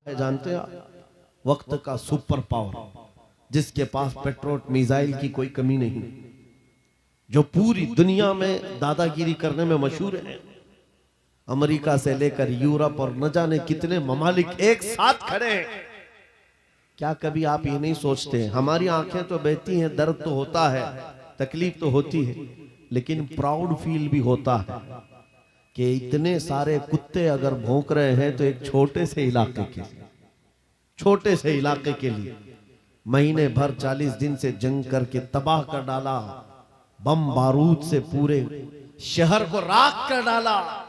है जानते हैं आप? वक्त का सुपर पावर, जिसके पास पेट्रोल मिसाइल की कोई कमी नहीं, जो पूरी दुनिया में दादागिरी करने में मशहूर है। अमेरिका से लेकर यूरोप और न जाने कितने ममालिक एक साथ खड़े हैं। क्या कभी आप ये नहीं सोचते, हमारी आंखें तो बहती हैं, दर्द तो होता है, तकलीफ तो होती है, लेकिन प्राउड फील भी होता है कि इतने सारे कुत्ते अगर भौंक रहे हैं तो एक छोटे से इलाके के लिए महीने भर 40 दिन से जंग करके तबाह कर डाला, बम बारूद से पूरे शहर को राख कर डाला।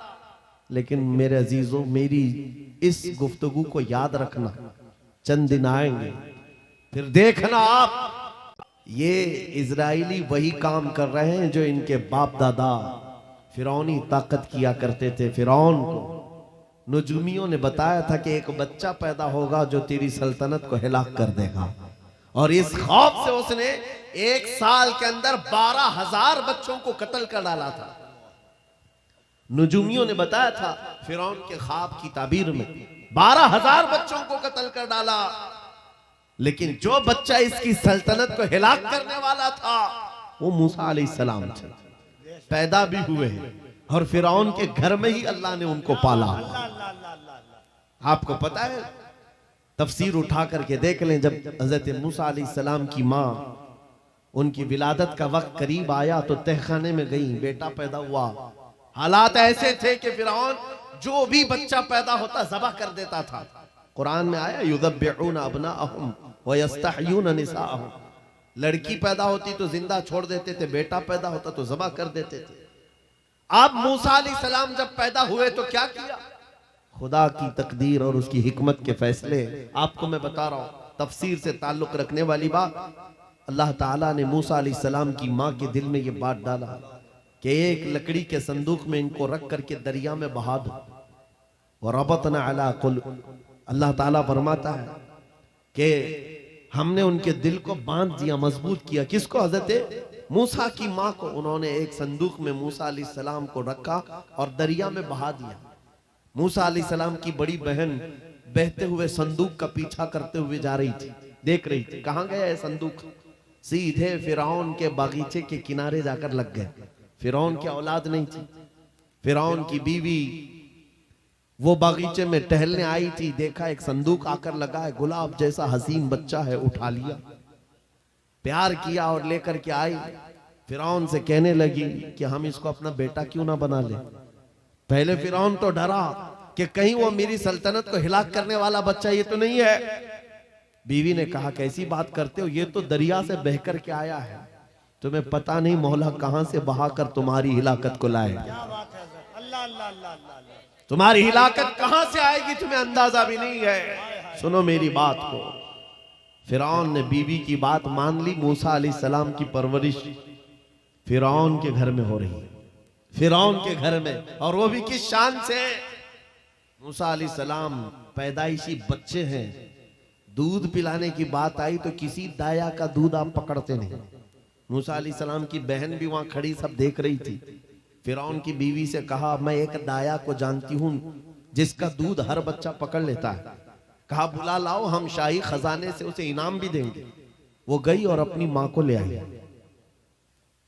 लेकिन मेरे अजीजों, मेरी इस गुफ्तगू को याद रखना, चंद दिन आएंगे फिर देखना आप, ये इजराइली वही काम कर रहे हैं जो इनके बाप दादा फिरौनी ताकत किया करते थे। फिरौन को नुजूमियों ने बताया था कि एक बच्चा पैदा होगा जो तेरी सल्तनत को हिलाक कर देगा, और इस खौफ से उसने एक साल के अंदर 12,000 बच्चों को कत्ल कर डाला था। नुजूमियों ने बताया था फिरौन के ख्वाब की ताबीर में 12,000 बच्चों को कत्ल कर डाला, लेकिन जो बच्चा इसकी सल्तनत को हिलाक करने वाला था वो मूसा अलैहिस्सलाम थे। पैदा भी हुए और फिरौन के घर में ही अल्लाह ने उनको पाला। आपको पता है, तफसीर उठा करके देख लें, जब हजरत मूसा अलैहिस्सलाम की माँ, उनकी विलादत का वक्त करीब आया तो तहखाने में गई, बेटा पैदा हुआ। हालात ऐसे थे कि फिरौन जो भी बच्चा पैदा होता ज़बह कर देता था। कुरान में आया युज़ब्बिहूना अब्नाअहुम व यस्तहयूना निसाअहुम, लड़की पैदा होती तो जिंदा छोड़ देते थे, बेटा पैदा होता तो ज़बह कर देते थे। अब मूसा अलैहिस्सलाम जब पैदा हुए तो क्या किया? खुदा की तकदीर और उसकी हिकमत के फैसले आपको मैं बता रहा हूं, तफसीर से ताल्लुक रखने वाली बात। अल्लाह ताला ने मूसा अलैहिस्सलाम की माँ के दिल में ये बात डाला कि एक लकड़ी के संदूक में इनको रख करके दरिया में बहा दो। और रबतना अला कुलूब, अल्लाह ताला फरमाता है कि हमने उनके दिल को बांध दिया, मजबूत किया। किसको? हजरत मूसा की माँ को। उन्होंने एक संदूक में मूसा अलैहिस्सलाम को रखा और दरिया में बहा दिया। मूसा अलैहिस्सलाम की बड़ी बहन बहते हुए संदूक का पीछा करते हुए जा रही थी, देख रही थी कहां गया है संदूक। सीधे फिरौन के बागीचे के किनारे जाकर लग गए। फिरौन की औलाद नहीं थी, फिरौन की बीवी वो बागीचे में टहलने आई थी, देखा एक संदूक आकर लगा है, गुलाब जैसा हसीन बच्चा है, उठा लिया, प्यार किया और लेकर के आई। फिरौन से कहने लगी कि हम इसको अपना बेटा क्यों ना बना ले। पहले फिरौन तो डरा कि कहीं वो मेरी सल्तनत को हिलाक करने वाला बच्चा ये तो नहीं है। बीवी ने कहा कैसी बात करते हो, ये तो दरिया से बह कर के आया है, तुम्हें पता नहीं मौला कहां से बहाकर तुम्हारी हिलाकत को लाए। तुम्हारी हिलाकत कहां से आएगी तुम्हें अंदाजा भी नहीं है। सुनो मेरी बात को। फिरौन ने बीवी की बात मान ली। मूसा अलैहिस्सलाम की परवरिश फिरौन के घर में हो रही है, फिरौन के घर में, और वो भी किस शान से। मूसा अलैहिस्सलाम पैदाइशी बच्चे हैं, दूध पिलाने की बात आई तो किसी दाया का दूध आप पकड़ते नहीं। मूसा अलैहिस्सलाम की बहन भी वहां खड़ी सब देख रही थी। फिरौन की बीवी से कहा मैं एक दाया को जानती हूं जिसका दूध हर बच्चा पकड़ लेता है। कहा बुला लाओ, हम शाही खजाने से उसे इनाम भी देंगे। वो गई और अपनी माँ को ले आई,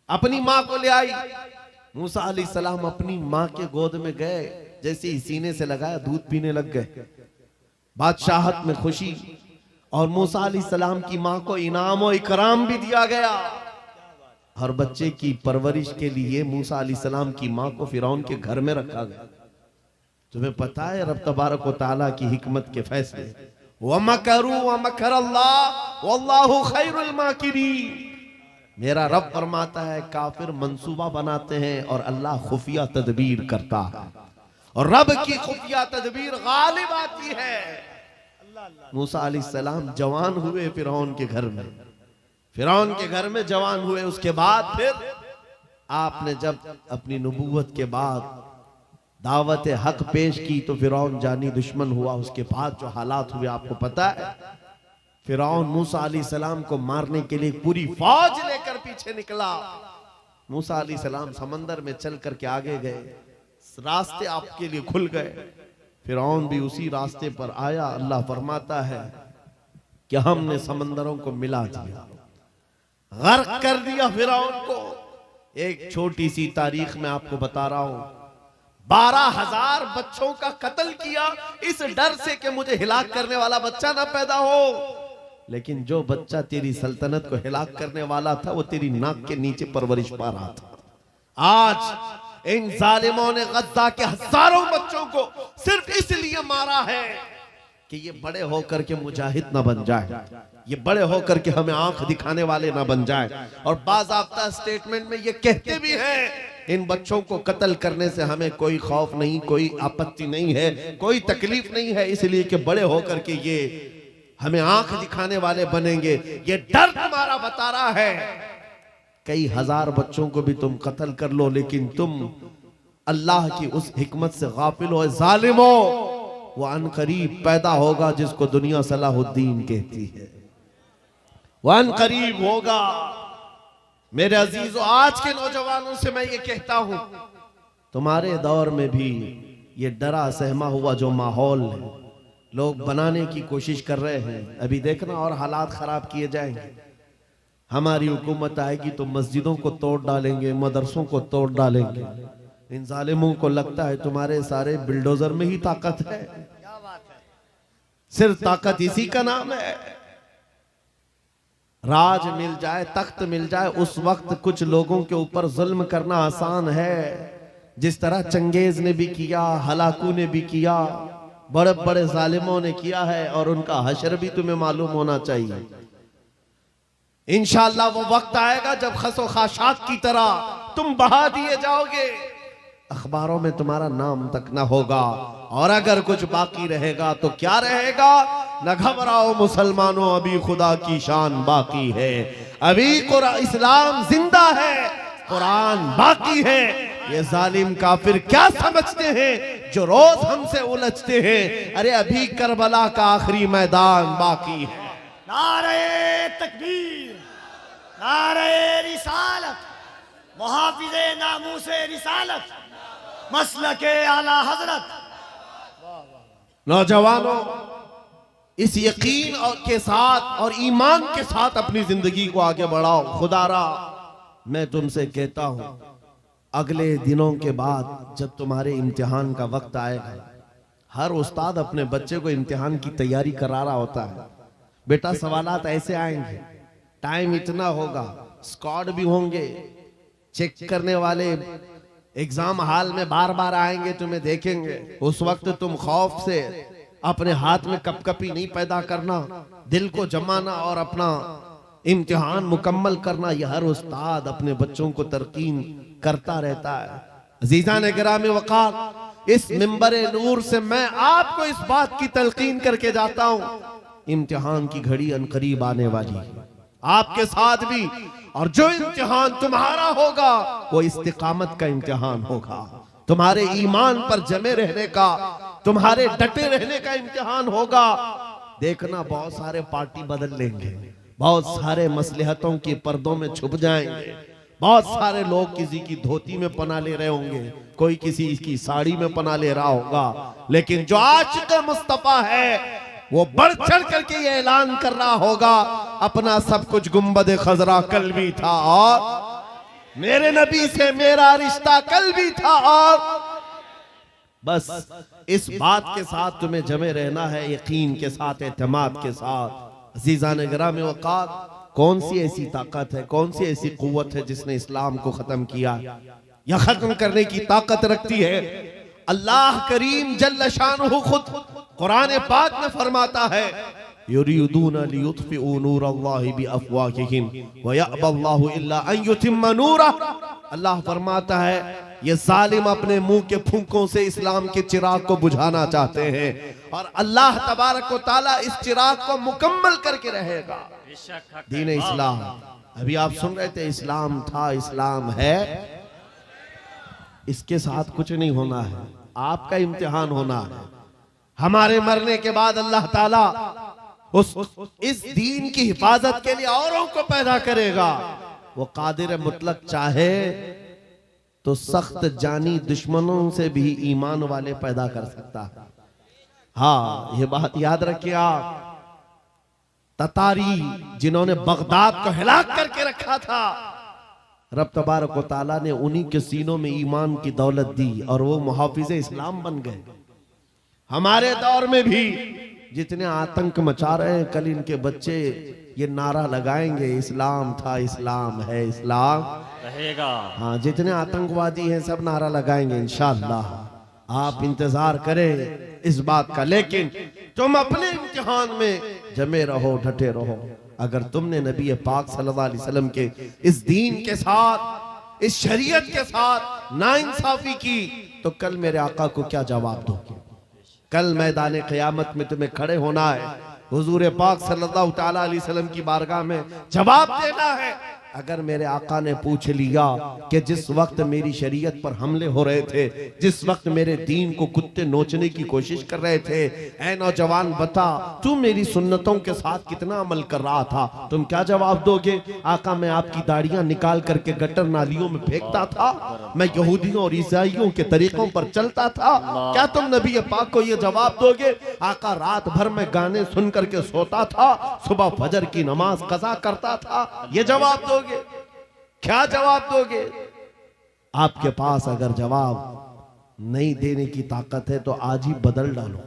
अपनी माँ को ले आई। मूसा अलैहिस्सलाम अपनी माँ के गोद में गए, जैसे ही सीने से लगाया दूध पीने लग गए। बादशाहत में खुशी, और मूसा अलैहिस्सलाम की माँ को इनाम और इकराम भी दिया गया। हर बच्चे की परवरिश के लिए मूसा अलैहिस्सलाम की माँ को फिरौन के घर में रखा गया। तुम्हें पता है रब तबारक व तआला की हिकमत के फैसले। वमकरू वमकरल्लाह वल्लाहु खैरुल माकिरीन। मेरा रब फरमाता है काफिर मंसूबा बनाते हैं और अल्लाह खुफिया तदबीर करता है, और रब की खुफिया तदबीर गालिब आती है। मूसा अलैहिस्सलाम जवान हुए फिरौन के घर में, फिरौन के घर में जवान हुए। उसके बाद फिर आपने जब अपनी नबूवत के बाद दावत हक पेश की तो फिरौन जानी दुश्मन हुआ। उसके बाद जो हालात हुए आपको पता है। फिरौन मूसा अलैहिस्सलाम को मारने के लिए पूरी फौज लेकर पीछे निकला। मूसा अलैहिस्सलाम समंदर में चल करके आगे गए, रास्ते आपके लिए खुल गए। फिरौन भी उसी रास्ते पर आया। अल्लाह फरमाता है कि हमने समंदरों को मिला दिया, गर्क कर दिया फिरौन को। एक छोटी सी तारीख में आपको बता रहा हूं, 12,000 बच्चों का कत्ल किया इस डर से कि मुझे हिलाक करने वाला बच्चा ना पैदा हो। लेकिन जो बच्चा तेरी सल्तनत को हिलाक करने वाला था वो तेरी नाक के नीचे परवरिश पा रहा था। आज इन जालिमों ने गद्दा के हजारों बच्चों को सिर्फ इसलिए मारा है कि ये बड़े होकर के मुजाहिद ना बन जाए, ये बड़े होकर के हमें आंख दिखाने वाले ना बन जाए। और बाज़ाब्ता स्टेटमेंट में ये कहते भी हैं इन बच्चों को कत्ल करने से हमें कोई खौफ नहीं, कोई आपत्ति नहीं है, कोई तकलीफ नहीं है, इसलिए कि बड़े होकर के ये हमें आंख दिखाने वाले बनेंगे। ये डर तुम्हारा बता रहा है कई हजार बच्चों को भी तुम कत्ल कर लो, लेकिन तुम अल्लाह की उस हिकमत से गाफिल हो। जालिमो, वो अनकरीब पैदा होगा जिसको दुनिया सलाहुद्दीन कहती है, वो अनकरीब होगा। मेरे अजीजों, आज के नौजवानों से मैं ये कहता हूं, तुम्हारे दौर में भी ये डरा सहमा हुआ जो माहौल है लोग बनाने की कोशिश कर रहे हैं, अभी देखना और हालात खराब किए जाएंगे। हमारी हुकूमत आएगी तो मस्जिदों को तोड़ डालेंगे, मदरसों को तोड़ डालेंगे। इन जालिमों को लगता है तुम्हारे सारे बिल्डोजर में ही ताकत है। सिर्फ ताकत इसी का नाम है। राज मिल जाए, तख्त मिल जाए, उस वक्त कुछ लोगों के ऊपर जुल्म करना आसान है, जिस तरह चंगेज ने भी किया, हलाकू ने भी किया, बड़े बड़े जालिमों ने किया है, और उनका हशर भी तुम्हें मालूम होना चाहिए। इंशाअल्लाह वो वक्त आएगा जब खसो खाशात की तरह तुम बहा दिए जाओगे, अखबारों में तुम्हारा नाम तक ना होगा। और अगर कुछ बाकी रहेगा तो क्या रहेगा? न घबराओ मुसलमानों, अभी खुदा की शान बाकी है, अभी इस्लाम जिंदा है, कुरान बाकी है। ये जालिम काफिर क्या समझते हैं जो रोज हमसे उलझते हैं? अरे अभी करबला का आखिरी मैदान बाकी है। नारे तकबीर, नारे रिसालत, मुहाफिज़े नामूसे रिसालत, मसलके आला हजरत। नौजवानों, इस यकीन के साथ और ईमान के साथ अपनी जिंदगी को आगे बढ़ाओ। खुदारा मैं तुमसे कहता हूं, अगले दिनों के बाद जब तुम्हारे इम्तिहान का वक्त आएगा, हर उस्ताद अपने बच्चे को इम्तिहान की तैयारी करा रहा होता है। बेटा सवालात ऐसे आएंगे, टाइम इतना होगा, स्क्वाड भी होंगे, चेक करने वाले एग्जाम हॉल में बार बार आएंगे, तुम्हें देखेंगे। उस वक्त तुम खौफ से अपने हाथ में कपकपी नहीं पैदा करना, दिल को जमाना और अपना इम्तिहान मुकम्मल करना। यह हर उस्ताद अपने बच्चों को तरकीन करता रहता है। अजीज़ान गिरामी वक़ार, इस मिंबरे नूर से मैं आपको इस बात की तलकीन करके जाता हूं, इम्तिहान की घड़ी अनकरीब आने वाली है आपके साथ भी। और जो इम्तिहान तुम्हारा होगा वो इस्तिकामत का इम्तिहान होगा, तुम्हारे ईमान पर जमे रहने का, तुम्हारे डटे रहने का इम्तिहान होगा। देखना बहुत सारे पार्टी बदल लेंगे, बहुत सारे मसलहतों के पर्दों में छुप जाएंगे, बहुत सारे लोग किसी की धोती में पना ले रहे होंगे, कोई किसी की साड़ी में पना ले रहा होगा, लेकिन जो आशिक़ मुस्तफा है वो बढ़ चढ़ करके ये ऐलान कर रहा होगा, अपना सब कुछ गुंबद खजरा कल भी था और मेरे नबी से मेरा रिश्ता कल भी था। और बस इस बात के साथ तुम्हें जमे रहना है, यकीन के साथ, एतमाद के साथ। अज़ीज़ान गिरामी वक़ार, कौन सी ऐसी ताकत है, कौन सी ऐसी कुव्वत है जिसने इस्लाम को खत्म किया या खत्म करने की ताकत रखती है? अल्लाह करीम जल्ल शानुहु खुद कुरान पाक में फरमाता है, युरीदूना लियुत्फिउ नूरल्लाहि बिअफ़वाहिहिम व यअबल्लाहु इल्ला अन युतिम्मा नूरह। अल्लाह फरमाता है ये जालिम अपने मुंह के फूंकों से इस्लाम के चिराग को बुझाना चाहते हैं, और अल्लाह तबारक व तआला इस चिराग को मुकम्मल करके रहेगा। दीन इस्लाम, अभी आप सुन रहे थे, इस्लाम था, इस्लाम है, इसके साथ कुछ नहीं होना है, आपका इम्तिहान होना है। हमारे मरने के बाद अल्लाह ताला इस दीन की हिफाजत के लिए औरों को पैदा करेगा। वो कादिर मुतलक चाहे तो सख्त जानी दुश्मनों से भी ईमान वाले पैदा कर सकता है। हाँ, ये बात याद रखिए आप, ततारी जिन्होंने बगदाद को हिलाक करके रखा था, रब तबारक व तआला ने उन्हीं के सीनों में ईमान की दौलत दी और वो मुहाफिज़े इस्लाम बन गए। हमारे दौर में भी जितने आतंक मचा रहे हैं, कल इनके बच्चे ये नारा लगाएंगे, इस्लाम था, इस्लाम है, इस्लाम रहेगा। हाँ, जितने आतंकवादी हैं सब नारा लगाएंगे इंशाअल्लाह। आप इंतजार करें इस बात का, लेकिन तुम अपने इम्तिहान में जमे रहो, डटे रहो। अगर तुमने नबी पाक सल्लल्लाहु अलैहि वसल्लम के इस दीन के साथ, इस शरीयत के साथ नाइंसाफी की, तो कल मेरे आका को क्या जवाब दोगे? कल मैदान क़यामत में तुम्हें खड़े होना है, हुजूर पाक सल्लल्लाहु ताला अलैहि वसल्लम की बारगाह में जवाब देना है। अगर मेरे आका ने पूछ लिया कि जिस वक्त मेरी शरीयत पर हमले हो रहे थे, जिस वक्त मेरे दीन को कुत्ते नोचने की कोशिश कर रहे थे, ऐ नौजवान बता तू मेरी सुन्नतों के साथ कितना अमल कर रहा था? तुम क्या जवाब दोगे? आका, मैं आपकी दाढ़ियां निकाल करके गटर नालियों में फेंकता था, मैं यहूदियों और ईसाइयों के तरीकों पर चलता था। क्या तुम नबी पाक को यह जवाब दोगे? आका, रात भर में गाने सुन करके सोता था, सुबह फजर की नमाज कज़ा करता था, ये जवाब दोगे? क्या जवाब दोगे? आपके पास अगर जवाब नहीं देने की ताकत है तो आज ही बदल डालो,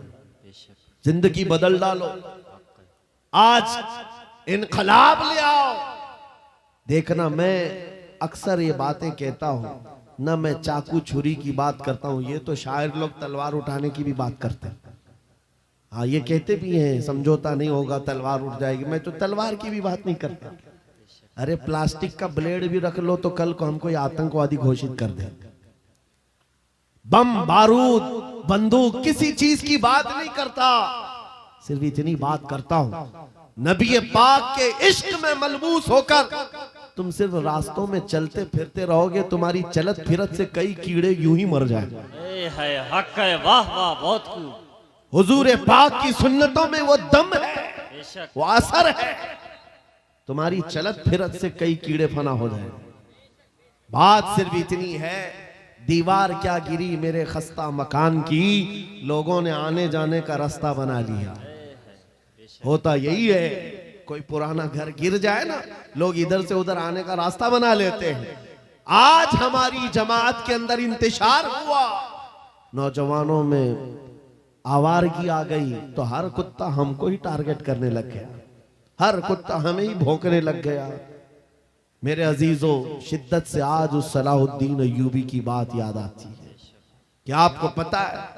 जिंदगी बदल डालो, आज इनकलाब ले आओ। देखना, मैं अक्सर ये बातें कहता हूं ना, मैं चाकू छुरी की बात करता हूं, ये तो शायर लोग तलवार उठाने की भी बात करते हैं। हाँ, ये कहते भी हैं समझौता नहीं होगा, तलवार उठ जाएगी। मैं तो तलवार की भी बात नहीं करता। अरे प्लास्टिक का ब्लेड भी रख लो तो कल को हमको आतंकवादी घोषित कर दे। बम, बारूद, बंदूक, किसी चीज की बात नहीं करता, सिर्फ इतनी बात करता हूं, नबी पाक के इश्क में मलबूस होकर तुम सिर्फ रास्तों में चलते फिरते रहोगे, तुम्हारी चलत फिरत से कई कीड़े यूं ही मर जाएंगे। हक है, वाह वाह, बहुत खूब। हुजूर पाक की सुन्नतों में वो दम है, वो असर है, तुम्हारी चलत फिरत से कई कीड़े फना हो जाए। बात सिर्फ इतनी है, दीवार क्या गिरी मेरे खस्ता मकान की, लोगों ने आने जाने का रास्ता बना लिया। होता यही है, कोई पुराना घर गिर जाए ना, लोग इधर से उधर आने का रास्ता बना लेते हैं। आज हमारी जमात के अंदर इंतशार हुआ, नौजवानों में आवारगी आ गई, तो हर कुत्ता हमको ही टारगेट करने लग गया, हर कुत्ता हमें ही भौंकने लग गया। मेरे अजीजों, शिद्दत से आज उस सलाहुद्दीन अय्यूबी की बात याद आती है। क्या आपको पता है,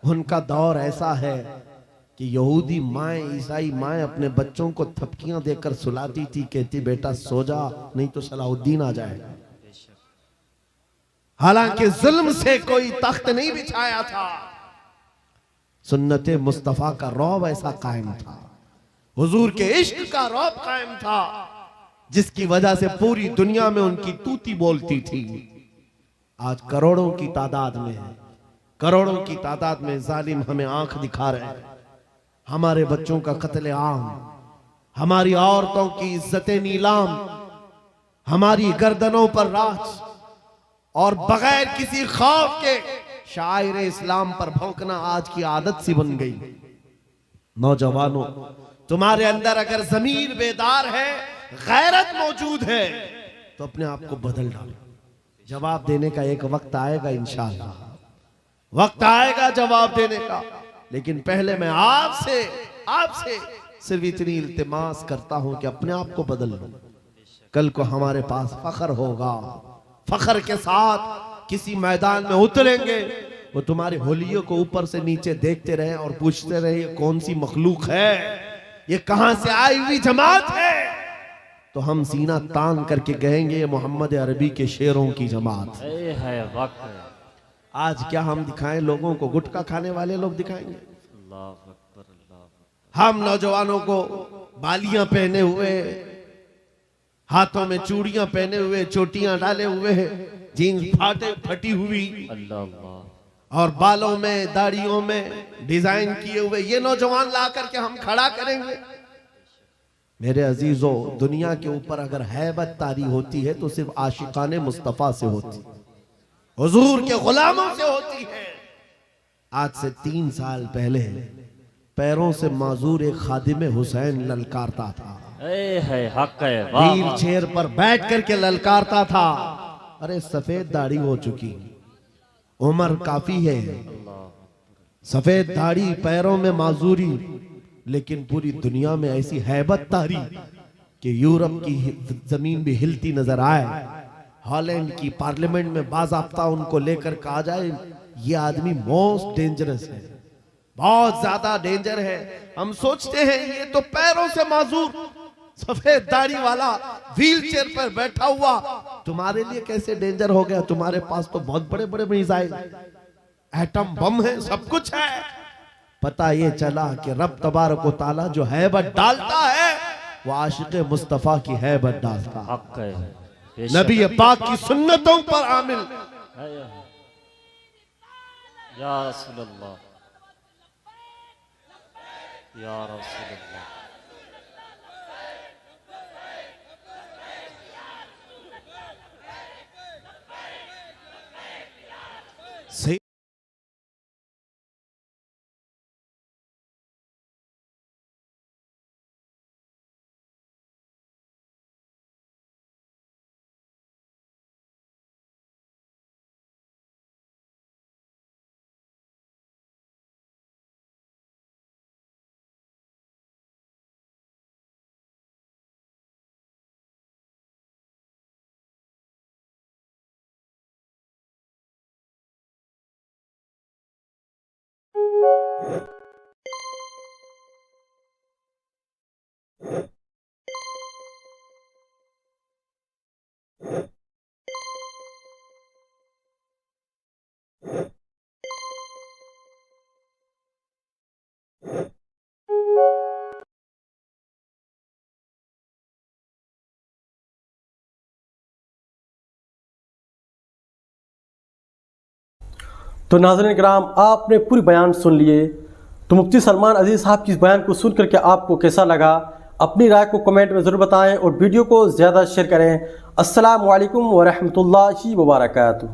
उनका दौर ऐसा है कि यहूदी माएँ, ईसाई माएँ अपने बच्चों को थपकियां देकर सुलाती थी, कहती बेटा सो जा, नहीं तो सलाहुद्दीन आ जाएगा। हालांकि जुल्म से कोई तख्त नहीं बिछाया था, सुन्नते मुस्तफा का रौब ऐसा कायम था, हुजूर के इश्क का रौब कायम था, जिसकी वजह से पूरी दुनिया में उनकी तूती बोलती थी। आज करोड़ों की तादाद में है, करोड़ों की तादाद में जालिम हमें आंख दिखा रहे हैं। हमारे बच्चों का कत्ले आम, हमारी औरतों की इज्जतें नीलाम, हमारी गर्दनों पर राज, और बगैर किसी खौफ के शायर इस्लाम पर भौंकना आज की आदत सी बन गई। नौजवानों, तुम्हारे अंदर अगर ज़मीर बेदार है, गैरत मौजूद है, तो अपने आप को बदल डालो। जवाब देने का एक वक्त आएगा, इंशाअल्लाह वक्त आएगा जवाब देने का। लेकिन पहले मैं आपसे सिर्फ इतनी इल्तिमास करता हूं कि अपने आप को बदल लो। कल को हमारे पास फख्र होगा, फख्र के साथ किसी मैदान में उतरेंगे, वो तुम्हारे होलियों को ऊपर से नीचे देखते रहे और पूछते रहे ये कौन सी मखलूक है, ये कहां से आई हुई जमात है, तो हम सीना तान करके कहेंगे ये मोहम्मद अरबी के शेरों की जमात है। आज क्या हम दिखाएं लोगों को? गुटखा खाने वाले लोग दिखाएंगे। हम नौजवानों को बालियां पहने हुए, हाथों में चूड़ियां पहने हुए, चोटियां डाले हुए, जीन्स फटी हुई, और बालों में दाढ़ियों में डिजाइन किए हुए ये नौजवान ला करके हम खड़ा करेंगे। मेरे अजीजों, दुनिया के ऊपर अगर हैबत तारी होती है तो सिर्फ आशिकाने मुस्तफा से होती, हुजूर के गुलामों से होती है। आज से 3 साल पहले पैरों से माजूर एक खादिम हुसैन ललकारता था, है हक है वाह व्हील वाह चेयर पर बैठ करके ललकारता था। अरे सफेद दाढ़ी हो चुकी, उम्र काफी है, सफेद दाढ़ी, पैरों में माजूरी, लेकिन पूरी दुनिया में ऐसी हैबत तारी कि यूरोप की जमीन भी हिलती नजर आए। हॉलैंड की पार्लियामेंट में बाज़ाब्ता उनको लेकर कहा जाए ये आदमी मोस्ट डेंजरस है, बहुत ज्यादा डेंजर है। हम सोचते हैं ये तो पैरों से माजूर सफेद दाढ़ी वाला व्हील चेयर पर बैठा हुआ तुम्हारे लिए कैसे डेंजर हो गया? तुम्हारे पास तो बहुत बड़े बड़े मिसाइल, एटम बम है, सब कुछ है। पता ये चला कि रब तबारक व तआला जो हैबत डालता है वो आशिक मुस्तफा की हैबत डालता है। हक है बेशक। नबी पाक की सुन्नतों पर आमिल। या रसूल अल्लाह, या रसूल अल्लाह। सही तो नाज़रीन किराम, आपने पूरी बयान सुन लिए। तो मुफ्ती सलमान अजीज़ साहब की इस बयान को सुन करके आपको कैसा लगा? अपनी राय को कमेंट में ज़रूर बताएं और वीडियो को ज़्यादा शेयर करें। अस्सलामु अलैकुम व रहमतुल्लाहि व बरकातुहू।